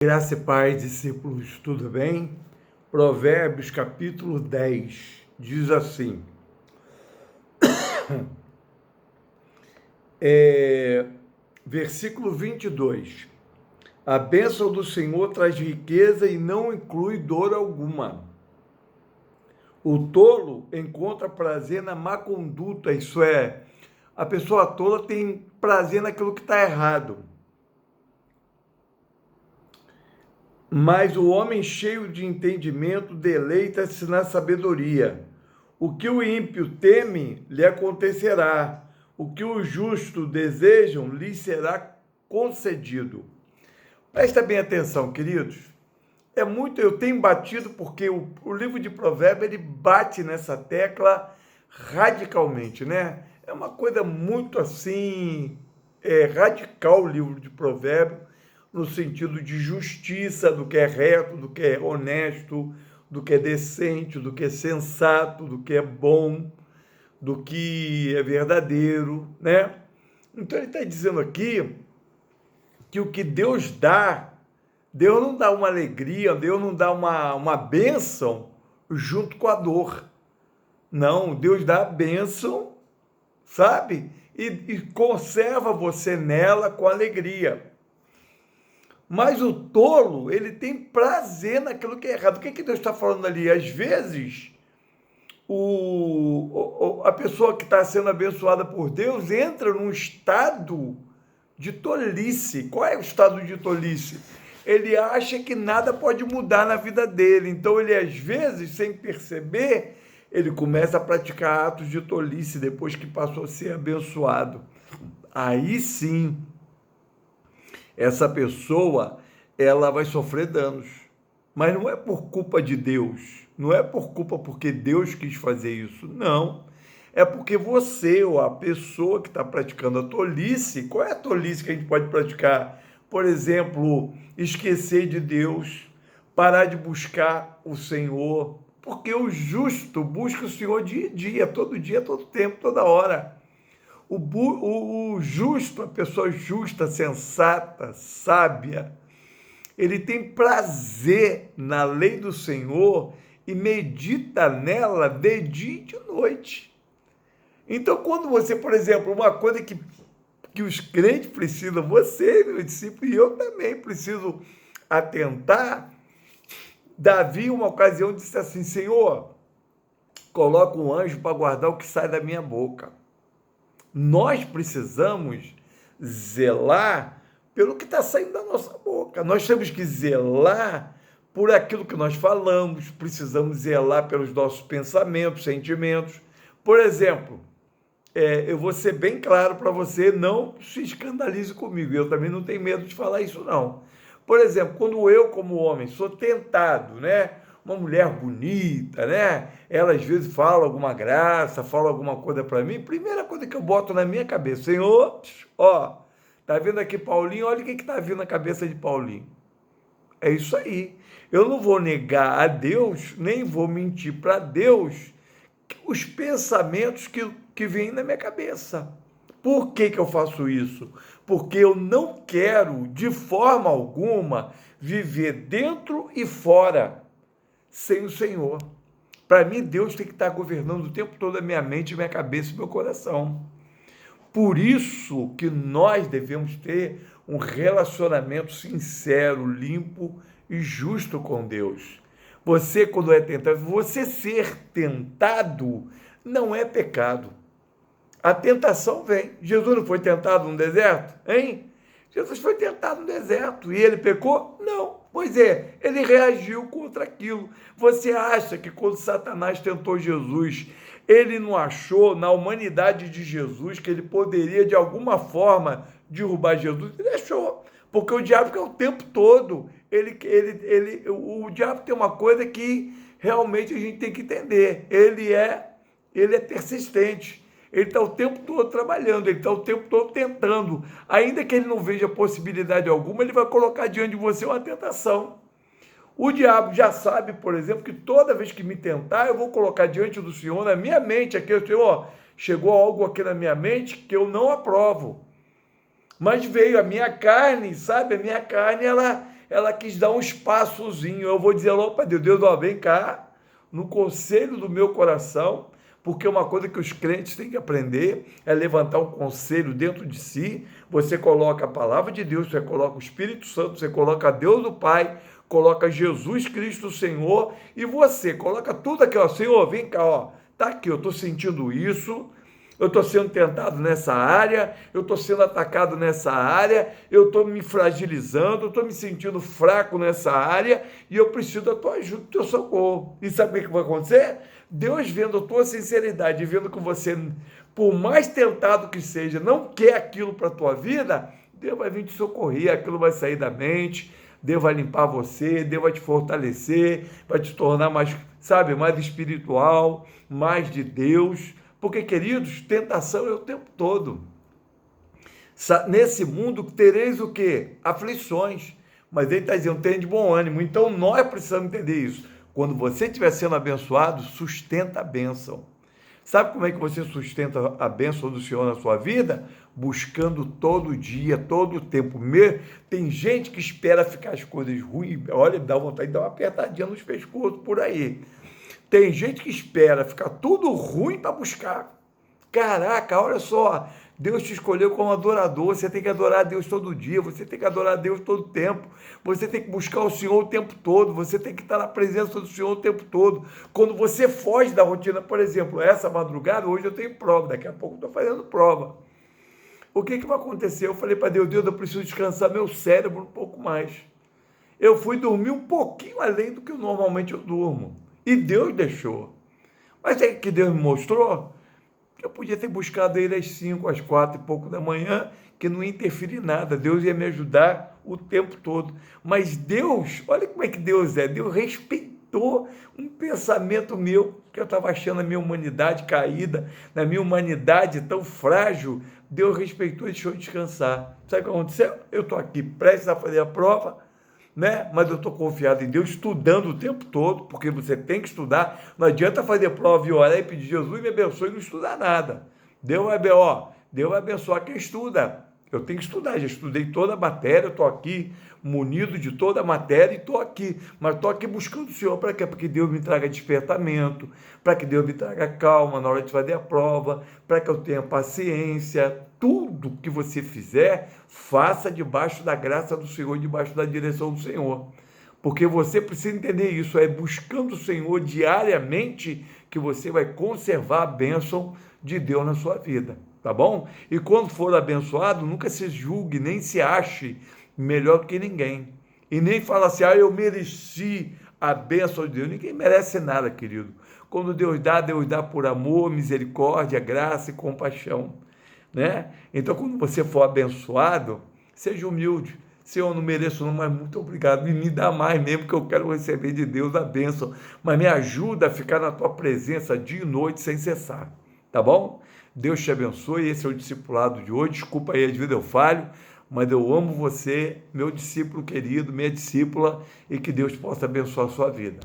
Graça e paz, discípulos, tudo bem? Provérbios, capítulo 10, diz assim, versículo 22, a bênção do Senhor traz riqueza e não inclui dor alguma. O tolo encontra prazer na má conduta, isso é, a pessoa tola tem prazer naquilo que está errado. Mas o homem cheio de entendimento deleita-se na sabedoria. O que o ímpio teme, lhe acontecerá. O que os justos desejam, lhe será concedido. Presta bem atenção, queridos. Eu tenho batido porque o livro de Provérbios, ele bate nessa tecla radicalmente, né? É uma coisa muito assim, radical o livro de Provérbios, no sentido de justiça, do que é reto, do que é honesto, do que é decente, do que é sensato, do que é bom, do que é verdadeiro, né? Então ele está dizendo aqui que o que Deus dá, Deus não dá uma alegria, Deus não dá uma bênção junto com a dor. Não, Deus dá a bênção, sabe? E conserva você nela com alegria. Mas o tolo, ele tem prazer naquilo que é errado. O que Deus está falando ali? Às vezes, a pessoa que está sendo abençoada por Deus entra num estado de tolice. Qual é o estado de tolice? Ele acha que nada pode mudar na vida dele. Então, ele, às vezes, sem perceber, ele começa a praticar atos de tolice depois que passou a ser abençoado. Aí sim, essa pessoa, ela vai sofrer danos. Mas não é por culpa de Deus, não é por culpa porque Deus quis fazer isso, não. É porque você, ou a pessoa que está praticando a tolice, qual é a tolice que a gente pode praticar? Por exemplo, esquecer de Deus, parar de buscar o Senhor, porque o justo busca o Senhor dia, todo tempo, toda hora. O justo, a pessoa justa, sensata, sábia, ele tem prazer na lei do Senhor e medita nela de dia e de noite. Então, quando você, por exemplo, uma coisa que os crentes precisam, você, meu discípulo, e eu também preciso atentar, Davi, uma ocasião, disse assim, Senhor, coloca um anjo para guardar o que sai da minha boca. Nós precisamos zelar pelo que está saindo da nossa boca. Nós temos que zelar por aquilo que nós falamos, precisamos zelar pelos nossos pensamentos, sentimentos. Por exemplo, eu vou ser bem claro para você, não se escandalize comigo, eu também não tenho medo de falar isso, não. Por exemplo, quando eu, como homem, sou tentado, né? Uma mulher bonita, né? Ela às vezes fala alguma graça, fala alguma coisa para mim. Primeira coisa que eu boto na minha cabeça, Senhor, ó, tá vendo aqui Paulinho? Olha o que está vindo na cabeça de Paulinho. É isso aí. Eu não vou negar a Deus, nem vou mentir para Deus os pensamentos que vêm na minha cabeça. Por que eu faço isso? Porque eu não quero, de forma alguma, viver dentro e fora sem o Senhor. Para mim, Deus tem que estar governando o tempo todo a minha mente, minha cabeça e meu coração. Por isso que nós devemos ter um relacionamento sincero, limpo e justo com Deus. Você, quando é tentado, você ser tentado não é pecado. A tentação vem. Jesus não foi tentado no deserto? Hein? Jesus foi tentado no deserto. E ele pecou? Não. Pois é, ele reagiu contra aquilo. Você acha que quando Satanás tentou Jesus, ele não achou na humanidade de Jesus que ele poderia, de alguma forma, derrubar Jesus? Ele achou. Porque o diabo quer o tempo todo. O diabo tem uma coisa que realmente a gente tem que entender. Ele é persistente. Ele está o tempo todo trabalhando, ele está o tempo todo tentando. Ainda que ele não veja possibilidade alguma, ele vai colocar diante de você uma tentação. O diabo já sabe, por exemplo, que toda vez que me tentar, eu vou colocar diante do Senhor, na minha mente, aqui, o Senhor, chegou algo aqui na minha mente que eu não aprovo. Mas veio a minha carne, sabe? A minha carne, ela quis dar um espaçozinho. Eu vou dizer logo para Deus, Deus, ó, vem cá, no conselho do meu coração, porque uma coisa que os crentes têm que aprender é levantar um conselho dentro de si. Você coloca a palavra de Deus, você coloca o Espírito Santo, você coloca Deus o Pai, coloca Jesus Cristo o Senhor, e você coloca tudo aqui, ó, Senhor, vem cá, ó, tá aqui, eu estou sentindo isso, eu estou sendo tentado nessa área, eu estou sendo atacado nessa área, eu estou me fragilizando, eu estou me sentindo fraco nessa área, e eu preciso da tua ajuda, do teu socorro. E sabe o que vai acontecer? Deus, vendo a tua sinceridade, vendo que você, por mais tentado que seja, não quer aquilo para a tua vida, Deus vai vir te socorrer, aquilo vai sair da mente, Deus vai limpar você, Deus vai te fortalecer, vai te tornar mais, sabe, mais espiritual, mais de Deus. Porque, queridos, tentação é o tempo todo. Nesse mundo tereis o quê? Aflições. Mas ele está dizendo, tem de bom ânimo. Então, nós precisamos entender isso. Quando você estiver sendo abençoado, sustenta a bênção. Sabe como é que você sustenta a bênção do Senhor na sua vida? Buscando todo dia, todo o tempo. Tem gente que espera ficar as coisas ruins. Olha, dá vontade de dar uma apertadinha nos pescoços por aí. Tem gente que espera ficar tudo ruim para buscar. Caraca, olha só, Deus te escolheu como adorador, você tem que adorar a Deus todo dia, você tem que adorar a Deus todo tempo, você tem que buscar o Senhor o tempo todo, você tem que estar na presença do Senhor o tempo todo. Quando você foge da rotina, por exemplo, essa madrugada, hoje eu tenho prova, daqui a pouco eu estou fazendo prova. O que vai acontecer? Eu falei para Deus, Deus, eu preciso descansar meu cérebro um pouco mais. Eu fui dormir um pouquinho além do que normalmente eu durmo. E Deus deixou. Mas é que Deus me mostrou que eu podia ter buscado ele às 5, às 4 e pouco da manhã, que não ia interferir nada. Deus ia me ajudar o tempo todo. Mas Deus, olha como é que Deus é. Deus respeitou um pensamento meu, que eu estava achando a minha humanidade caída, na minha humanidade tão frágil. Deus respeitou e deixou eu descansar. Sabe o que aconteceu? Eu estou aqui prestes a fazer a prova, né? Mas eu estou confiado em Deus, estudando o tempo todo, porque você tem que estudar. Não adianta fazer prova e orar e pedir Jesus me abençoe e não estudar nada. Deus vai abençoar quem estuda. Eu tenho que estudar, já estudei toda a matéria, estou aqui munido de toda a matéria e estou aqui. Mas estou aqui buscando o Senhor para quê? Para que Deus me traga despertamento, para que Deus me traga calma na hora de fazer a prova, para que eu tenha paciência. Tudo que você fizer, faça debaixo da graça do Senhor, debaixo da direção do Senhor. Porque você precisa entender isso, é buscando o Senhor diariamente que você vai conservar a bênção de Deus na sua vida, tá bom? E quando for abençoado, nunca se julgue, nem se ache melhor do que ninguém. E nem fala assim, eu mereci a bênção de Deus. Ninguém merece nada, querido. Quando Deus dá por amor, misericórdia, graça e compaixão, né? Então, quando você for abençoado, seja humilde. Senhor, eu não mereço não, mas muito obrigado. E me dá mais mesmo, que eu quero receber de Deus a bênção. Mas me ajuda a ficar na tua presença dia e noite sem cessar. Tá bom? Deus te abençoe. Esse é o discipulado de hoje. Desculpa aí, às vezes eu falho, mas eu amo você, meu discípulo querido, minha discípula, e que Deus possa abençoar a sua vida.